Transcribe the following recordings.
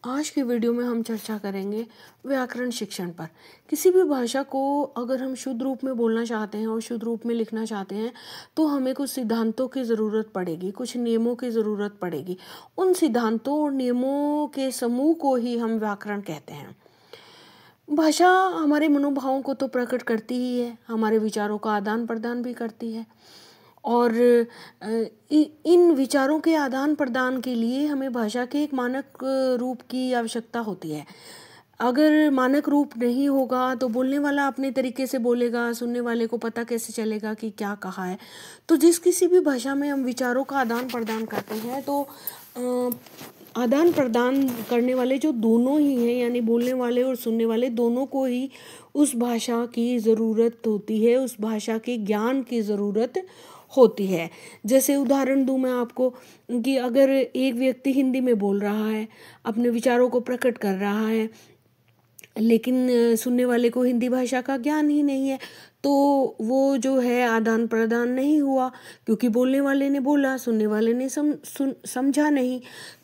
आज की वीडियो में हम चर्चा करेंगे व्याकरण शिक्षण पर। किसी भी भाषा को अगर हम शुद्ध रूप में बोलना चाहते हैं और शुद्ध रूप में लिखना चाहते हैं तो हमें कुछ सिद्धांतों की ज़रूरत पड़ेगी, कुछ नियमों की ज़रूरत पड़ेगी। उन सिद्धांतों और नियमों के समूह को ही हम व्याकरण कहते हैं। भाषा हमारे मनोभावों को तो प्रकट करती ही है, हमारे विचारों का आदान प्रदान भी करती है और इन विचारों के आदान प्रदान के लिए हमें भाषा के एक मानक रूप की आवश्यकता होती है। अगर मानक रूप नहीं होगा तो बोलने वाला अपने तरीके से बोलेगा, सुनने वाले को पता कैसे चलेगा कि क्या कहा है। तो जिस किसी भी भाषा में हम विचारों का आदान प्रदान करते हैं तो आदान प्रदान करने वाले जो दोनों ही हैं, यानी बोलने वाले और सुनने वाले दोनों को ही उस भाषा की ज़रूरत होती है, उस भाषा के ज्ञान की ज़रूरत होती है। जैसे उदाहरण दूं मैं आपको कि अगर एक व्यक्ति हिंदी में बोल रहा है, अपने विचारों को प्रकट कर रहा है, लेकिन सुनने वाले को हिंदी भाषा का ज्ञान ही नहीं है, तो वो जो है आदान प्रदान नहीं हुआ, क्योंकि बोलने वाले ने बोला, सुनने वाले ने समझा नहीं।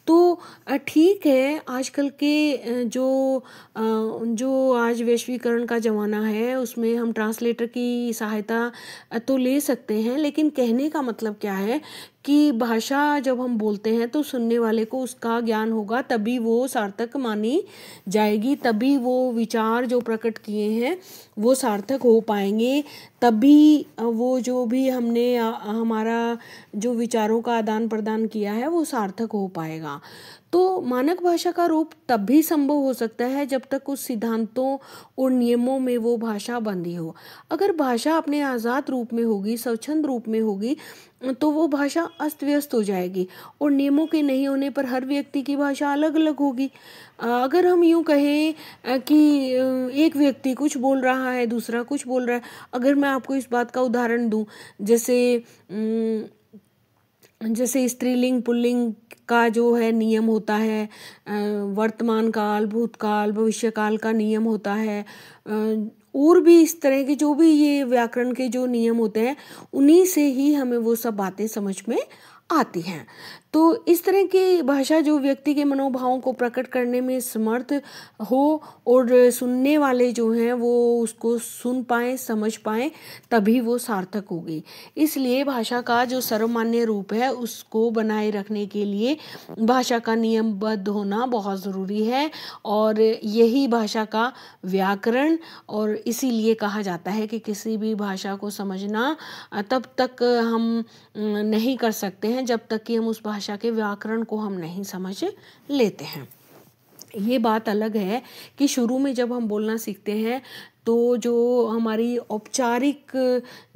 तो ठीक है, आजकल के जो आज वैश्वीकरण का ज़माना है उसमें हम ट्रांसलेटर की सहायता तो ले सकते हैं, लेकिन कहने का मतलब क्या है कि भाषा जब हम बोलते हैं तो सुनने वाले को उसका ज्ञान होगा, तभी वो सार्थक मानी जाएगी, तभी वो विचार जो प्रकट किए हैं वो सार्थक हो पाएंगे, तभी वो जो भी हमने हमारा जो विचारों का आदान प्रदान किया है वो सार्थक हो पाएगा। तो मानक भाषा का रूप तब भी संभव हो सकता है जब तक उस सिद्धांतों और नियमों में वो भाषा बंधी हो। अगर भाषा अपने आज़ाद रूप में होगी, स्वच्छंद रूप में होगी, तो वो भाषा अस्त व्यस्त हो जाएगी और नियमों के नहीं होने पर हर व्यक्ति की भाषा अलग अलग होगी। अगर हम यूँ कहें कि एक व्यक्ति कुछ बोल रहा है, दूसरा कुछ बोल रहा है, अगर मैं आपको इस बात का उदाहरण दूं, जैसे स्त्रीलिंग पुल्लिंग का जो है नियम होता है, वर्तमान काल, भूतकाल, भविष्यकाल का नियम होता है, और भी इस तरह के जो भी ये व्याकरण के जो नियम होते हैं, उन्हीं से ही हमें वो सब बातें समझ में आती हैं। तो इस तरह की भाषा जो व्यक्ति के मनोभावों को प्रकट करने में समर्थ हो और सुनने वाले जो हैं वो उसको सुन पाएँ, समझ पाएँ, तभी वो सार्थक होगी। इसलिए भाषा का जो सर्वमान्य रूप है उसको बनाए रखने के लिए भाषा का नियमबद्ध होना बहुत ज़रूरी है और यही भाषा का व्याकरण, और इसीलिए कहा जाता है कि किसी भी भाषा को समझना तब तक हम नहीं कर सकते हैं जब तक कि हम उस भाषा के व्याकरण को हम नहीं समझ लेते हैं। ये बात अलग है कि शुरू में जब हम बोलना सीखते हैं तो जो हमारी औपचारिक,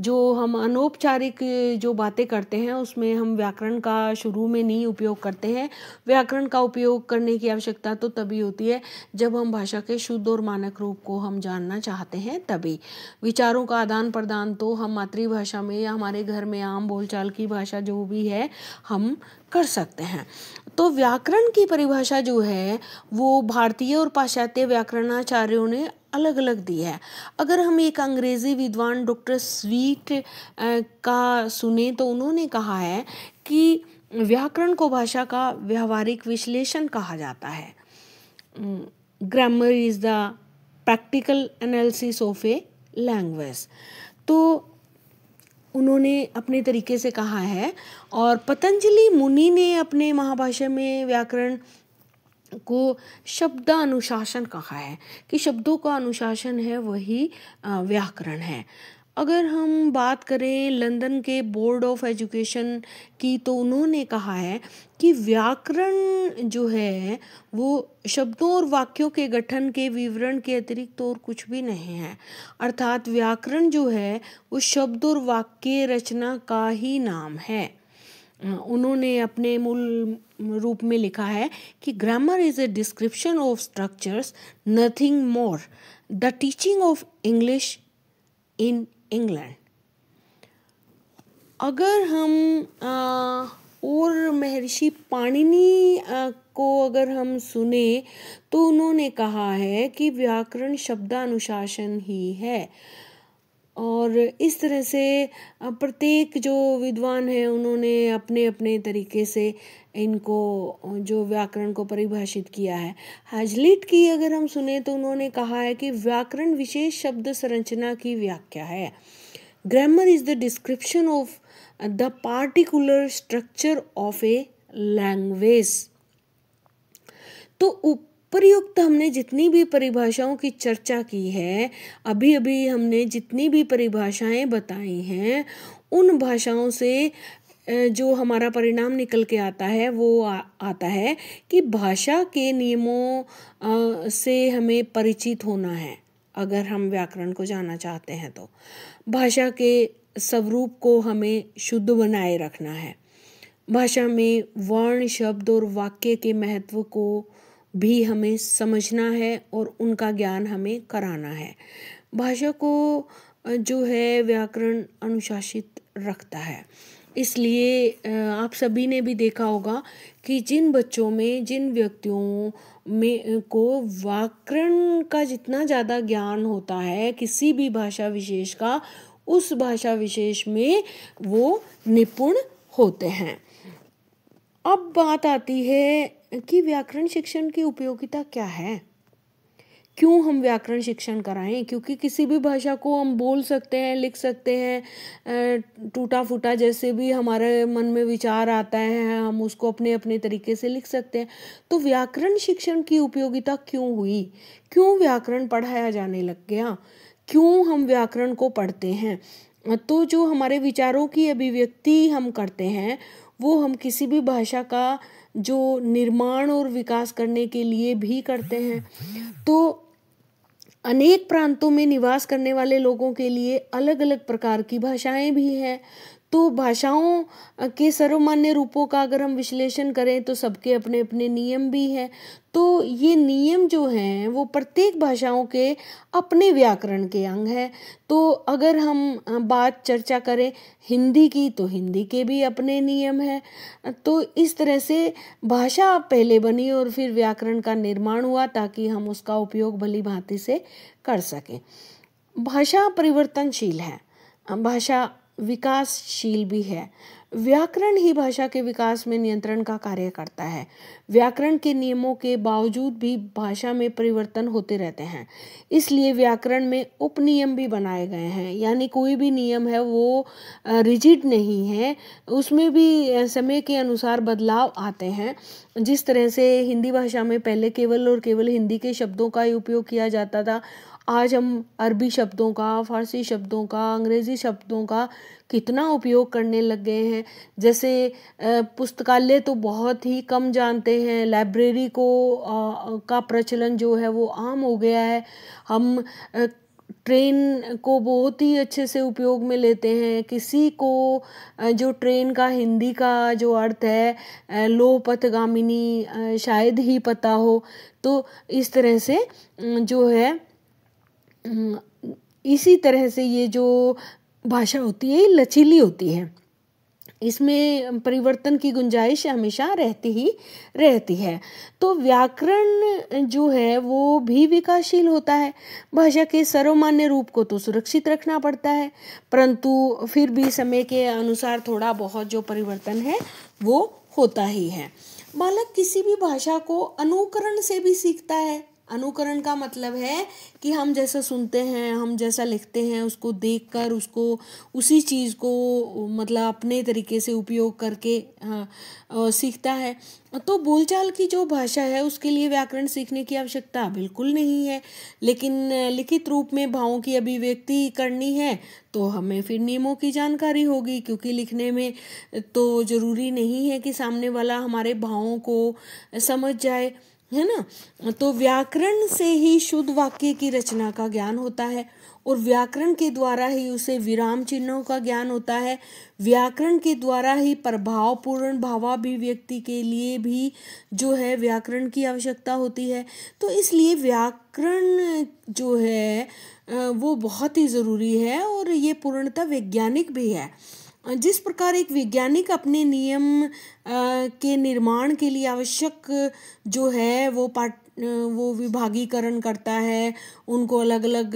जो हम अनौपचारिक जो बातें करते हैं उसमें हम व्याकरण का शुरू में नहीं उपयोग करते हैं। व्याकरण का उपयोग करने की आवश्यकता तो तभी होती है जब हम भाषा के शुद्ध और मानक रूप को हम जानना चाहते हैं, तभी। विचारों का आदान प्रदान तो हम मातृभाषा में या हमारे घर में आम बोलचाल की भाषा जो भी है हम कर सकते हैं। तो व्याकरण की परिभाषा जो है वो भारतीय और पाश्चात्य व्याकरणाचार्यों ने अलग अलग दी है। अगर हम एक अंग्रेजी विद्वान डॉक्टर स्वीट का सुने तो उन्होंने कहा है कि व्याकरण को भाषा का व्यवहारिक विश्लेषण कहा जाता है। Grammar is the practical analysis of a language. तो उन्होंने अपने तरीके से कहा है, और पतंजलि मुनि ने अपने महाभाष्य में व्याकरण को शब्दानुशासन कहा है कि शब्दों का अनुशासन है वही व्याकरण है। अगर हम बात करें लंदन के बोर्ड ऑफ एजुकेशन की तो उन्होंने कहा है कि व्याकरण जो है वो शब्दों और वाक्यों के गठन के विवरण के अतिरिक्त और कुछ भी नहीं है। अर्थात व्याकरण जो है वो शब्द और वाक्य रचना का ही नाम है। उन्होंने अपने मूल रूप में लिखा है कि grammar is a description of structures, nothing more, the teaching of English in England. अगर हम और महर्षि पाणिनि को अगर हम सुने तो उन्होंने कहा है कि व्याकरण शब्दानुशासन ही है। और इस तरह से प्रत्येक जो विद्वान हैं उन्होंने अपने अपने तरीके से इनको जो व्याकरण को परिभाषित किया है। हैजलिट की अगर हम सुने तो उन्होंने कहा है कि व्याकरण विशेष शब्द संरचना की व्याख्या है। Grammar is the description of the particular structure of a language. तो उपर्युक्त हमने जितनी भी परिभाषाओं की चर्चा की है, अभी अभी हमने जितनी भी परिभाषाएं बताई हैं, उन भाषाओं से जो हमारा परिणाम निकल के आता है वो आता है कि भाषा के नियमों से हमें परिचित होना है। अगर हम व्याकरण को जानना चाहते हैं तो भाषा के स्वरूप को हमें शुद्ध बनाए रखना है। भाषा में वर्ण, शब्द और वाक्य के महत्व को भी हमें समझना है और उनका ज्ञान हमें कराना है। भाषा को जो है व्याकरण अनुशासित रखता है। इसलिए आप सभी ने भी देखा होगा कि जिन बच्चों में, जिन व्यक्तियों में को व्याकरण का जितना ज़्यादा ज्ञान होता है किसी भी भाषा विशेष का, उस भाषा विशेष में वो निपुण होते हैं। अब बात आती है कि व्याकरण शिक्षण की उपयोगिता क्या है, क्यों हम व्याकरण शिक्षण कराएं? क्योंकि किसी भी भाषा को हम बोल सकते हैं, लिख सकते हैं, टूटा फूटा जैसे भी हमारे मन में विचार आता है हम उसको अपने अपने तरीके से लिख सकते हैं। तो व्याकरण शिक्षण की उपयोगिता क्यों हुई? क्यों व्याकरण पढ़ाया जाने लग गया? क्यों हम व्याकरण को पढ़ते हैं? तो जो हमारे विचारों की अभिव्यक्ति हम करते हैं वो हम किसी भी भाषा का जो निर्माण और विकास करने के लिए भी करते हैं। तो अनेक प्रांतों में निवास करने वाले लोगों के लिए अलग अलग प्रकार की भाषाएं भी हैं। तो भाषाओं के सर्वमान्य रूपों का अगर हम विश्लेषण करें तो सबके अपने अपने नियम भी हैं। तो ये नियम जो हैं वो प्रत्येक भाषाओं के अपने व्याकरण के अंग हैं। तो अगर हम बात चर्चा करें हिंदी की, तो हिंदी के भी अपने नियम हैं। तो इस तरह से भाषा पहले बनी और फिर व्याकरण का निर्माण हुआ ताकि हम उसका उपयोग भली भांति से कर सकें। भाषा परिवर्तनशील है, भाषा विकासशील भी है। व्याकरण ही भाषा के विकास में नियंत्रण का कार्य करता है। व्याकरण के नियमों के बावजूद भी भाषा में परिवर्तन होते रहते हैं, इसलिए व्याकरण में उपनियम भी बनाए गए हैं। यानी कोई भी नियम है वो रिजिड नहीं है, उसमें भी समय के अनुसार बदलाव आते हैं। जिस तरह से हिंदी भाषा में पहले केवल और केवल हिंदी के शब्दों का ही उपयोग किया जाता था, आज हम अरबी शब्दों का, फारसी शब्दों का, अंग्रेजी शब्दों का कितना उपयोग करने लग गए हैं। जैसे पुस्तकालय तो बहुत ही कम जानते हैं, लाइब्रेरी को का प्रचलन जो है वो आम हो गया है। हम ट्रेन को बहुत ही अच्छे से उपयोग में लेते हैं। किसी को जो ट्रेन का हिंदी का जो अर्थ है लोह पथगामिनी शायद ही पता हो। तो इस तरह से जो है इसी तरह से ये जो भाषा होती है लचीली होती है, इसमें परिवर्तन की गुंजाइश हमेशा रहती है। तो व्याकरण जो है वो भी विकासशील होता है। भाषा के सर्वमान्य रूप को तो सुरक्षित रखना पड़ता है, परंतु फिर भी समय के अनुसार थोड़ा बहुत जो परिवर्तन है वो होता ही है। बालक किसी भी भाषा को अनुकरण से भी सीखता है। अनुकरण का मतलब है कि हम जैसा सुनते हैं, हम जैसा लिखते हैं, उसको देखकर उसको उसी चीज़ को मतलब अपने तरीके से उपयोग करके सीखता है। तो बोलचाल की जो भाषा है उसके लिए व्याकरण सीखने की आवश्यकता बिल्कुल नहीं है, लेकिन लिखित रूप में भावों की अभिव्यक्ति करनी है तो हमें फिर नियमों की जानकारी होगी, क्योंकि लिखने में तो ज़रूरी नहीं है कि सामने वाला हमारे भावों को समझ जाए, है ना। तो व्याकरण से ही शुद्ध वाक्य की रचना का ज्ञान होता है और व्याकरण के द्वारा ही उसे विराम चिन्हों का ज्ञान होता है। व्याकरण के द्वारा ही प्रभावपूर्ण भावाभिव्यक्ति के लिए भी जो है व्याकरण की आवश्यकता होती है। तो इसलिए व्याकरण जो है वो बहुत ही ज़रूरी है और ये पूर्णतः वैज्ञानिक भी है। जिस प्रकार एक वैज्ञानिक अपने नियम के निर्माण के लिए आवश्यक जो है वो विभागीकरण करता है, उनको अलग अलग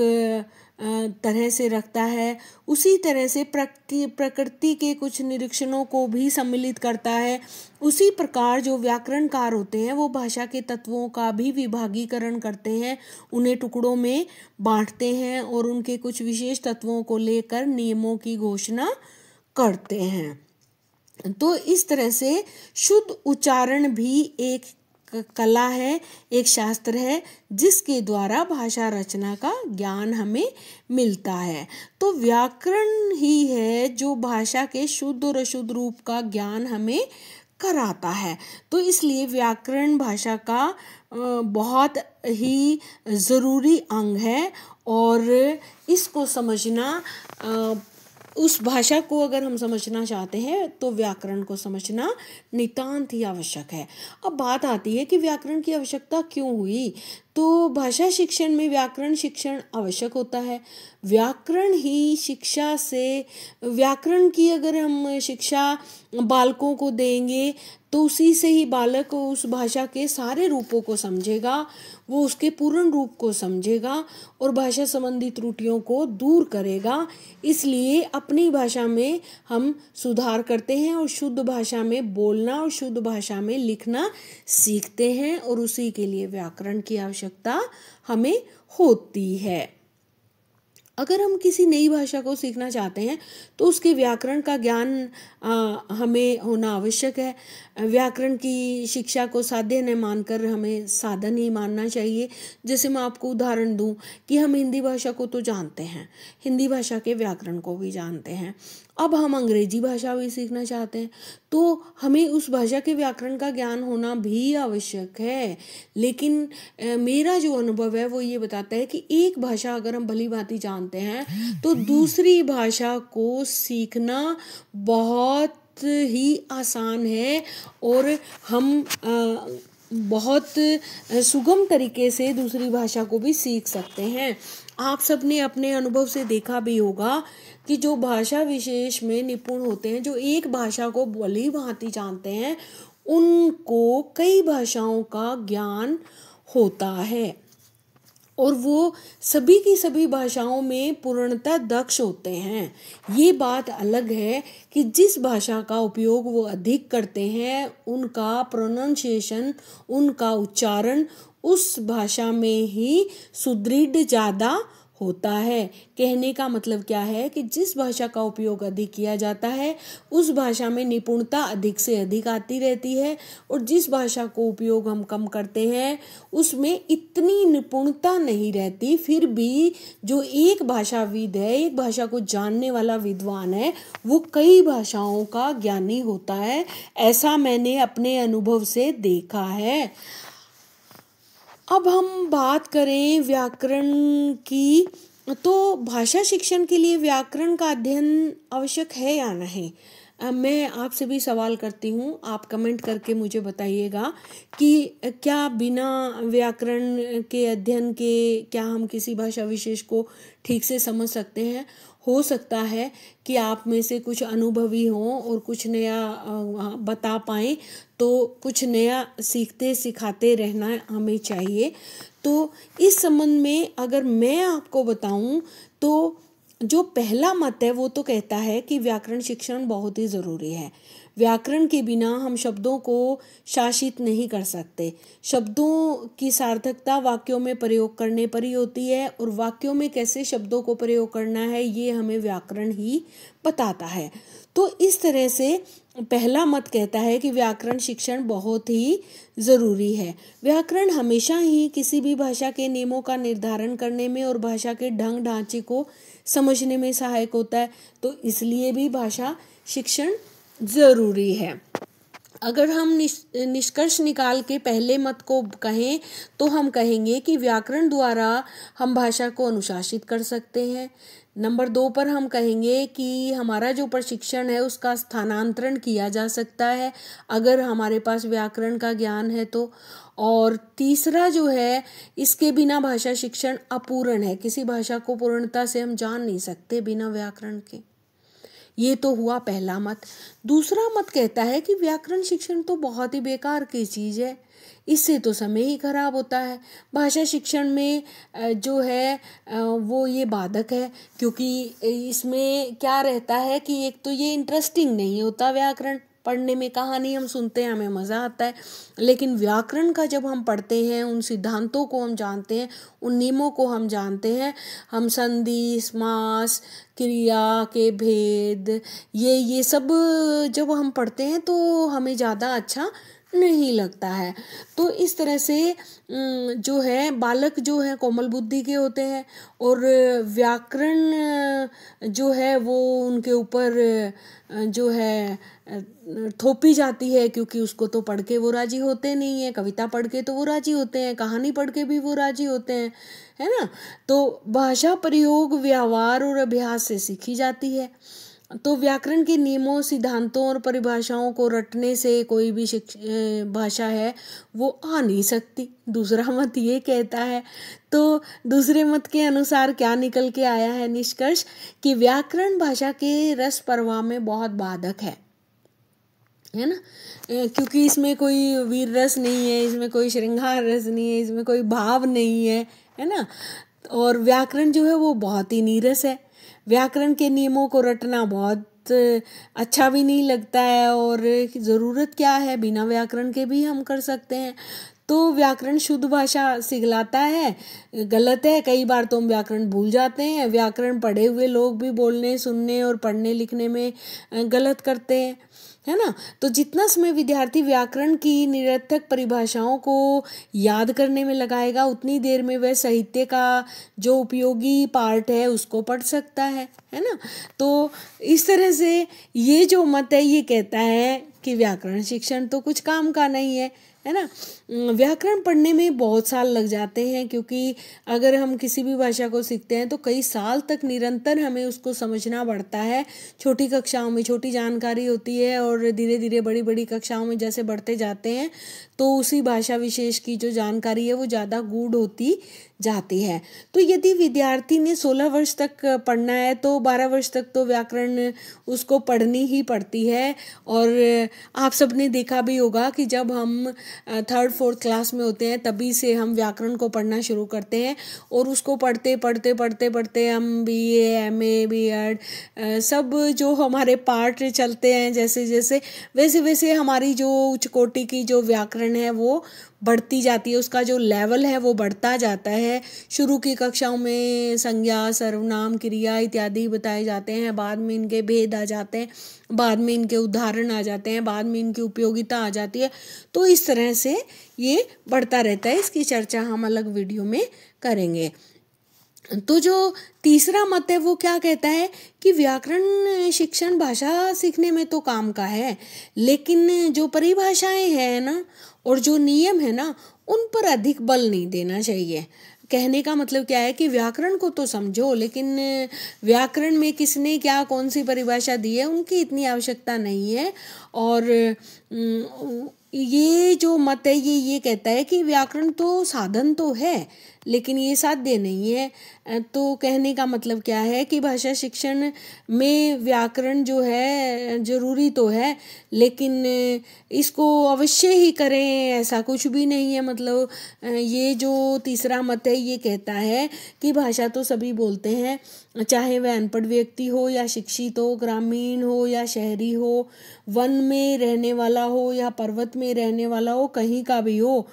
तरह से रखता है, उसी तरह से प्रकृति के कुछ निरीक्षणों को भी सम्मिलित करता है। उसी प्रकार जो व्याकरणकार होते हैं वो भाषा के तत्वों का भी विभागीकरण करते हैं, उन्हें टुकड़ों में बांटते हैं और उनके कुछ विशेष तत्वों को लेकर नियमों की घोषणा करते हैं। तो इस तरह से शुद्ध उच्चारण भी एक कला है, एक शास्त्र है, जिसके द्वारा भाषा रचना का ज्ञान हमें मिलता है। तो व्याकरण ही है जो भाषा के शुद्ध और अशुद्ध रूप का ज्ञान हमें कराता है। तो इसलिए व्याकरण भाषा का बहुत ही ज़रूरी अंग है और इसको समझना, उस भाषा को अगर हम समझना चाहते हैं तो व्याकरण को समझना नितांत ही आवश्यक है। अब बात आती है कि व्याकरण की आवश्यकता क्यों हुई। तो भाषा शिक्षण में व्याकरण शिक्षण आवश्यक होता है। व्याकरण ही शिक्षा से, व्याकरण की अगर हम शिक्षा बालकों को देंगे तो उसी से ही बालक उस भाषा के सारे रूपों को समझेगा, वो उसके पूर्ण रूप को समझेगा और भाषा संबंधी त्रुटियों को दूर करेगा। इसलिए अपनी भाषा में हम सुधार करते हैं और शुद्ध भाषा में बोलना और शुद्ध भाषा में लिखना सीखते हैं और उसी के लिए व्याकरण की आवश्यकता हमें होती है। अगर हम किसी नई भाषा को सीखना चाहते हैं तो उसके व्याकरण का ज्ञान हमें होना आवश्यक है। व्याकरण की शिक्षा को साध्य न मानकर हमें साधन ही मानना चाहिए। जैसे मैं आपको उदाहरण दूं कि हम हिंदी भाषा को तो जानते हैं, हिंदी भाषा के व्याकरण को भी जानते हैं। अब हम अंग्रेजी भाषा भी सीखना चाहते हैं तो हमें उस भाषा के व्याकरण का ज्ञान होना भी आवश्यक है। लेकिन मेरा जो अनुभव है वो ये बताता है कि एक भाषा अगर हम भली भांति जानते हैं तो दूसरी भाषा को सीखना बहुत ही आसान है और हम बहुत सुगम तरीके से दूसरी भाषा को भी सीख सकते हैं। आप सबने अपने अनुभव से देखा भी होगा कि जो भाषा विशेष में निपुण होते हैं, जो एक भाषा को भली भांति जानते हैं, उनको कई भाषाओं का ज्ञान होता है और वो सभी की सभी भाषाओं में पूर्णतः दक्ष होते हैं। ये बात अलग है कि जिस भाषा का उपयोग वो अधिक करते हैं उनका प्रोनाउंसिएशन, उनका उच्चारण उस भाषा में ही सुदृढ़ ज़्यादा होता है। कहने का मतलब क्या है कि जिस भाषा का उपयोग अधिक किया जाता है उस भाषा में निपुणता अधिक से अधिक आती रहती है और जिस भाषा को उपयोग हम कम करते हैं उसमें इतनी निपुणता नहीं रहती। फिर भी जो एक भाषाविद है, एक भाषा को जानने वाला विद्वान है, वो कई भाषाओं का ज्ञानी होता है। ऐसा मैंने अपने अनुभव से देखा है। अब हम बात करें व्याकरण की, तो भाषा शिक्षण के लिए व्याकरण का अध्ययन आवश्यक है या नहीं। मैं आपसे भी सवाल करती हूँ, आप कमेंट करके मुझे बताइएगा कि क्या बिना व्याकरण के अध्ययन के क्या हम किसी भाषा विशेष को ठीक से समझ सकते हैं। हो सकता है कि आप में से कुछ अनुभवी हों और कुछ नया बता पाएँ, तो कुछ नया सीखते सिखाते रहना हमें चाहिए। तो इस संबंध में अगर मैं आपको बताऊं तो जो पहला मत है वो तो कहता है कि व्याकरण शिक्षण बहुत ही ज़रूरी है। व्याकरण के बिना हम शब्दों को शासित नहीं कर सकते। शब्दों की सार्थकता वाक्यों में प्रयोग करने पर ही होती है और वाक्यों में कैसे शब्दों को प्रयोग करना है ये हमें व्याकरण ही बताता है। तो इस तरह से पहला मत कहता है कि व्याकरण शिक्षण बहुत ही ज़रूरी है। व्याकरण हमेशा ही किसी भी भाषा के नियमों का निर्धारण करने में और भाषा के ढंग ढांचे को समझने में सहायक होता है। तो इसलिए भी भाषा शिक्षण ज़रूरी है। अगर हम निष्कर्ष निकाल के पहले मत को कहें तो हम कहेंगे कि व्याकरण द्वारा हम भाषा को अनुशासित कर सकते हैं। नंबर 2 पर हम कहेंगे कि हमारा जो प्रशिक्षण है उसका स्थानांतरण किया जा सकता है अगर हमारे पास व्याकरण का ज्ञान है तो। और तीसरा जो है, इसके बिना भाषा शिक्षण अपूर्ण है। किसी भाषा को पूर्णता से हम जान नहीं सकते बिना व्याकरण के। ये तो हुआ पहला मत। दूसरा मत कहता है कि व्याकरण शिक्षण तो बहुत ही बेकार की चीज़ है, इससे तो समय ही खराब होता है। भाषा शिक्षण में जो है वो ये बाधक है, क्योंकि इसमें क्या रहता है कि एक तो ये इंटरेस्टिंग नहीं होता, व्याकरण पढ़ने में कहानी हम सुनते हैं हमें मज़ा आता है, लेकिन व्याकरण का जब हम पढ़ते हैं, उन सिद्धांतों को हम जानते हैं, उन नियमों को हम जानते हैं, हम संधि, समास, क्रिया के भेद, ये सब जब हम पढ़ते हैं तो हमें ज़्यादा अच्छा नहीं लगता है। तो इस तरह से जो है बालक जो है कोमल बुद्धि के होते हैं, और व्याकरण जो है वो उनके ऊपर जो है थोपी जाती है, क्योंकि उसको तो पढ़ के वो राजी होते नहीं है, कविता पढ़ के तो वो राजी होते हैं, कहानी पढ़ के भी वो राजी होते हैं, है ना। तो भाषा प्रयोग व्यवहार और अभ्यास से सीखी जाती है। तो व्याकरण के नियमों, सिद्धांतों और परिभाषाओं को रटने से कोई भी भाषा है वो आ नहीं सकती, दूसरा मत ये कहता है। तो दूसरे मत के अनुसार क्या निकल के आया है निष्कर्ष, कि व्याकरण भाषा के रस प्रवाह में बहुत बाधक है ना, क्योंकि इसमें कोई वीर रस नहीं है, इसमें कोई श्रृंगार रस नहीं है, इसमें कोई भाव नहीं है ना। और व्याकरण जो है वो बहुत ही नीरस है। व्याकरण के नियमों को रटना बहुत अच्छा भी नहीं लगता है, और ज़रूरत क्या है, बिना व्याकरण के भी हम कर सकते हैं। तो व्याकरण शुद्ध भाषा सिखलाता है, गलत है। कई बार तो हम व्याकरण भूल जाते हैं, व्याकरण पढ़े हुए लोग भी बोलने, सुनने और पढ़ने लिखने में गलत करते हैं, है ना। तो जितना समय विद्यार्थी व्याकरण की निरर्थक परिभाषाओं को याद करने में लगाएगा, उतनी देर में वह साहित्य का जो उपयोगी पार्ट है उसको पढ़ सकता है ना। तो इस तरह से ये जो मत है ये कहता है कि व्याकरण शिक्षण तो कुछ काम का नहीं है ना। व्याकरण पढ़ने में बहुत साल लग जाते हैं, क्योंकि अगर हम किसी भी भाषा को सीखते हैं तो कई साल तक निरंतर हमें उसको समझना पड़ता है। छोटी कक्षाओं में छोटी जानकारी होती है, और धीरे धीरे बड़ी बड़ी कक्षाओं में जैसे बढ़ते जाते हैं तो उसी भाषा विशेष की जो जानकारी है वो ज़्यादा गूढ़ होती जाती है। तो यदि विद्यार्थी ने 16 वर्ष तक पढ़ना है तो 12 वर्ष तक तो व्याकरण उसको पढ़नी ही पड़ती है। और आप सबने देखा भी होगा कि जब हम 3rd 4th क्लास में होते हैं तभी से हम व्याकरण को पढ़ना शुरू करते हैं, और उसको पढ़ते पढ़ते पढ़ते पढ़ते हम BA MA BEd सब जो हमारे पार्ट चलते हैं, जैसे जैसे वैसे वैसे हमारी जो उच्च कोटि की जो व्याकरण है वो बढ़ती जाती है, उसका जो लेवल है वो बढ़ता जाता है। शुरू की कक्षाओं में संज्ञा, सर्वनाम, क्रिया इत्यादि बताए जाते हैं, बाद में इनके भेद आ जाते हैं, बाद में इनके उदाहरण आ जाते हैं, बाद में इनकी उपयोगिता आ जाती है। तो इस तरह से ये बढ़ता रहता है। इसकी चर्चा हम अलग वीडियो में करेंगे। तो जो तीसरा मत है वो क्या कहता है कि व्याकरण शिक्षण भाषा सीखने में तो काम का है, लेकिन जो परिभाषाएं हैं ना और जो नियम है ना उन पर अधिक बल नहीं देना चाहिए। कहने का मतलब क्या है कि व्याकरण को तो समझो, लेकिन व्याकरण में किसने क्या कौन सी परिभाषा दी है उनकी इतनी आवश्यकता नहीं है। और ये जो मत है ये कहता है कि व्याकरण तो साधन तो है लेकिन ये साध्य नहीं है। तो कहने का मतलब क्या है कि भाषा शिक्षण में व्याकरण जो है जरूरी तो है, लेकिन इसको अवश्य ही करें ऐसा कुछ भी नहीं है। मतलब ये जो तीसरा मत है ये कहता है कि भाषा तो सभी बोलते हैं, चाहे वह अनपढ़ व्यक्ति हो या शिक्षित हो, ग्रामीण हो या शहरी हो, वन में रहने वाला हो या पर्वत में रहने वाला हो, कहीं का भी हो,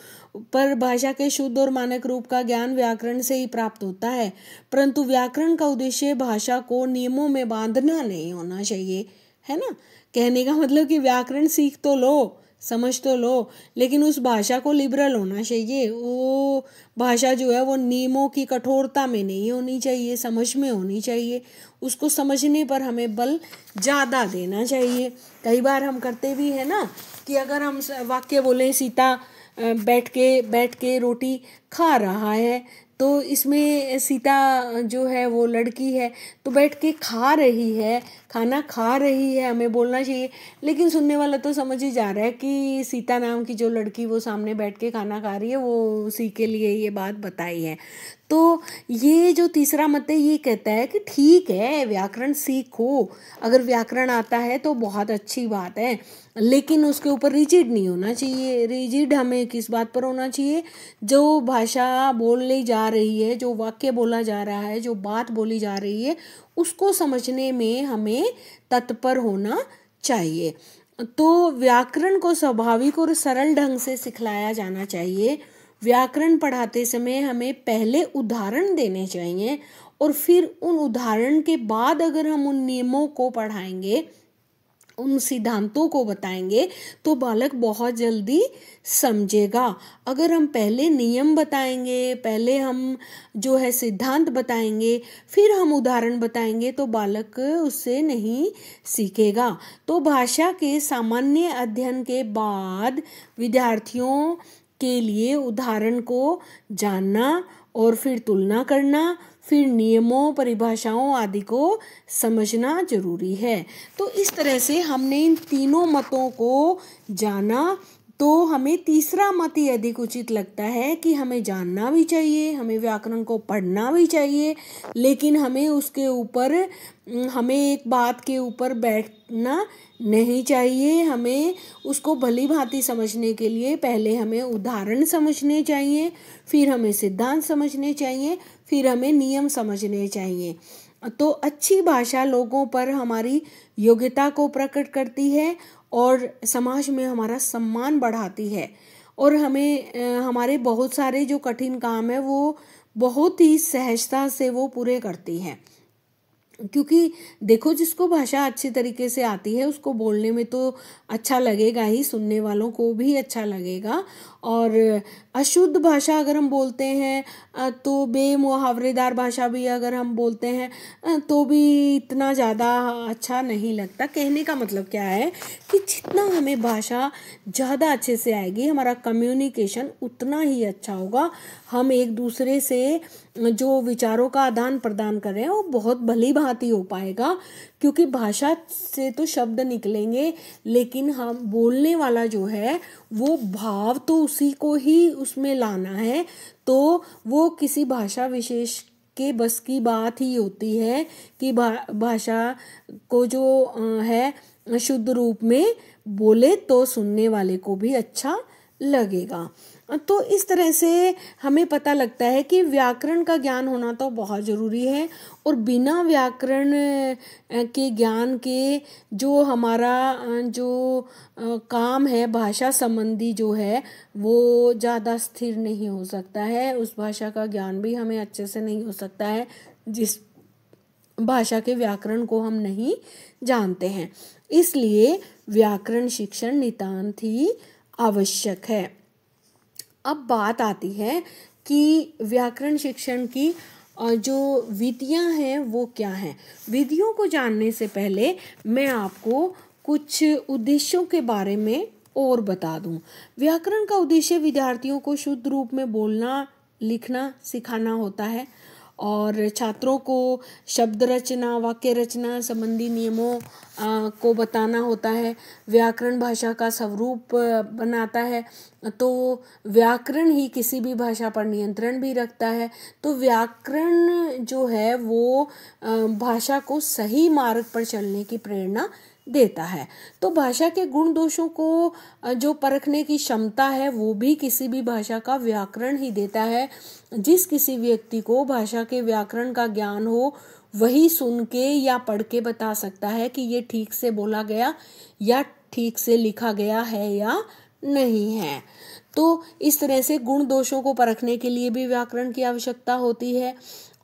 पर भाषा के शुद्ध और मानक रूप का ज्ञान व्याकरण से ही प्राप्त होता है। परंतु व्याकरण का उद्देश्य भाषा को नियमों में बांधना नहीं होना चाहिए, है ना। कहने का मतलब कि व्याकरण सीख तो लो, समझ तो लो, लेकिन उस भाषा को लिबरल होना चाहिए। वो भाषा जो है वो नियमों की कठोरता में नहीं होनी चाहिए, समझ में होनी चाहिए। उसको समझने पर हमें बल ज़्यादा देना चाहिए। कई बार हम करते भी है ना कि अगर हम वाक्य बोलें सीता बैठ के रोटी खा रहा है, तो इसमें सीता जो है वो लड़की है, तो बैठ के खा रही है, खाना खा रही है, हमें बोलना चाहिए, लेकिन सुनने वाला तो समझ ही जा रहा है कि सीता नाम की जो लड़की वो सामने बैठ के खाना खा रही है, वो उसी के लिए ये बात बताई है। तो ये जो तीसरा मत है ये कहता है कि ठीक है, व्याकरण सीखो, अगर व्याकरण आता है तो बहुत अच्छी बात है, लेकिन उसके ऊपर रिजिड नहीं होना चाहिए। रिजिड हमें किस बात पर होना चाहिए? जो भाषा बोली जा रही है, जो वाक्य बोला जा रहा है, जो बात बोली जा रही है, उसको समझने में हमें तत्पर होना चाहिए। तो व्याकरण को स्वाभाविक और सरल ढंग से सिखलाया जाना चाहिए। व्याकरण पढ़ाते समय हमें पहले उदाहरण देने चाहिए और फिर उन उदाहरण के बाद अगर हम उन नियमों को पढ़ाएंगे, उन सिद्धांतों को बताएंगे, तो बालक बहुत जल्दी समझेगा। अगर हम पहले नियम बताएंगे, पहले हम जो है सिद्धांत बताएंगे, फिर हम उदाहरण बताएंगे, तो बालक उससे नहीं सीखेगा। तो भाषा के सामान्य अध्ययन के बाद विद्यार्थियों के लिए उदाहरण को जानना और फिर तुलना करना, फिर नियमों, परिभाषाओं आदि को समझना जरूरी है। तो इस तरह से हमने इन तीनों मतों को जाना, तो हमें तीसरा मत ही अधिक उचित लगता है कि हमें जानना भी चाहिए, हमें व्याकरण को पढ़ना भी चाहिए, लेकिन हमें उसके ऊपर हमें एक बात के ऊपर बैठना नहीं चाहिए। हमें उसको भली भांति समझने के लिए पहले हमें उदाहरण समझने चाहिए, फिर हमें सिद्धांत समझने चाहिए, फिर हमें नियम समझने चाहिए। तो अच्छी भाषा लोगों पर हमारी योग्यता को प्रकट करती है और समाज में हमारा सम्मान बढ़ाती है, और हमें हमारे बहुत सारे जो कठिन काम है वो बहुत ही सहजता से वो पूरे करती है। क्योंकि देखो, जिसको भाषा अच्छी तरीके से आती है उसको बोलने में तो अच्छा लगेगा ही, सुनने वालों को भी अच्छा लगेगा। और अशुद्ध भाषा अगर हम बोलते हैं तो बेमुहावरेदार भाषा भी अगर हम बोलते हैं तो भी इतना ज़्यादा अच्छा नहीं लगता। कहने का मतलब क्या है कि जितना हमें भाषा ज़्यादा अच्छे से आएगी, हमारा कम्युनिकेशन उतना ही अच्छा होगा। हम एक दूसरे से जो विचारों का आदान प्रदान कर रहे हैं वो बहुत भली भांति हो पाएगा, क्योंकि भाषा से तो शब्द निकलेंगे, लेकिन हम बोलने वाला जो है वो भाव तो उसी को ही उसमें लाना है। तो वो किसी भाषा विशेष के बस की बात ही होती है कि भाषा को जो है शुद्ध रूप में बोले तो सुनने वाले को भी अच्छा लगेगा। तो इस तरह से हमें पता लगता है कि व्याकरण का ज्ञान होना तो बहुत ज़रूरी है, और बिना व्याकरण के ज्ञान के जो हमारा जो काम है भाषा संबंधी जो है वो ज़्यादा स्थिर नहीं हो सकता है। उस भाषा का ज्ञान भी हमें अच्छे से नहीं हो सकता है जिस भाषा के व्याकरण को हम नहीं जानते हैं। इसलिए व्याकरण शिक्षण नितांत ही आवश्यक है। अब बात आती है कि व्याकरण शिक्षण की जो विधियां हैं वो क्या हैं। विधियों को जानने से पहले मैं आपको कुछ उद्देश्यों के बारे में और बता दूं। व्याकरण का उद्देश्य विद्यार्थियों को शुद्ध रूप में बोलना, लिखना सिखाना होता है, और छात्रों को शब्द रचना, वाक्य रचना संबंधी नियमों को बताना होता है। व्याकरण भाषा का स्वरूप बनाता है, तो व्याकरण ही किसी भी भाषा पर नियंत्रण भी रखता है। तो व्याकरण जो है वो भाषा को सही मार्ग पर चलने की प्रेरणा देता है। तो भाषा के गुण दोषों को जो परखने की क्षमता है वो भी किसी भी भाषा का व्याकरण ही देता है। जिस किसी व्यक्ति को भाषा के व्याकरण का ज्ञान हो वही सुन के या पढ़ के बता सकता है कि ये ठीक से बोला गया या ठीक से लिखा गया है या नहीं है। तो इस तरह से गुण दोषों को परखने के लिए भी व्याकरण की आवश्यकता होती है।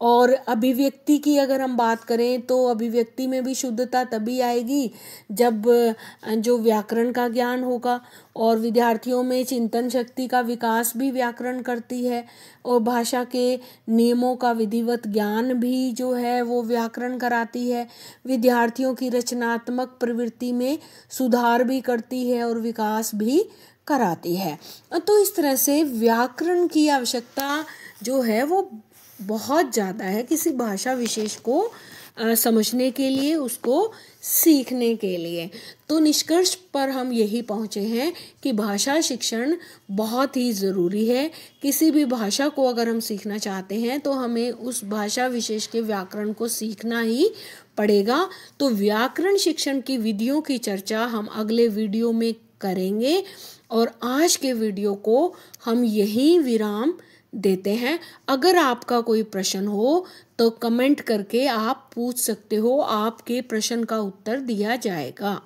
और अभिव्यक्ति की अगर हम बात करें तो अभिव्यक्ति में भी शुद्धता तभी आएगी जब जो व्याकरण का ज्ञान होगा, और विद्यार्थियों में चिंतन शक्ति का विकास भी व्याकरण करती है, और भाषा के नियमों का विधिवत ज्ञान भी जो है वो व्याकरण कराती है। विद्यार्थियों की रचनात्मक प्रवृत्ति में सुधार भी करती है और विकास भी कराती है। तो इस तरह से व्याकरण की आवश्यकता जो है वो बहुत ज़्यादा है किसी भाषा विशेष को समझने के लिए, उसको सीखने के लिए। तो निष्कर्ष पर हम यही पहुँचे हैं कि भाषा शिक्षण बहुत ही ज़रूरी है। किसी भी भाषा को अगर हम सीखना चाहते हैं तो हमें उस भाषा विशेष के व्याकरण को सीखना ही पड़ेगा। तो व्याकरण शिक्षण की विधियों की चर्चा हम अगले वीडियो में करेंगे और आज के वीडियो को हम यहीं विराम देते हैं। अगर आपका कोई प्रश्न हो तो कमेंट करके आप पूछ सकते हो, आपके प्रश्न का उत्तर दिया जाएगा।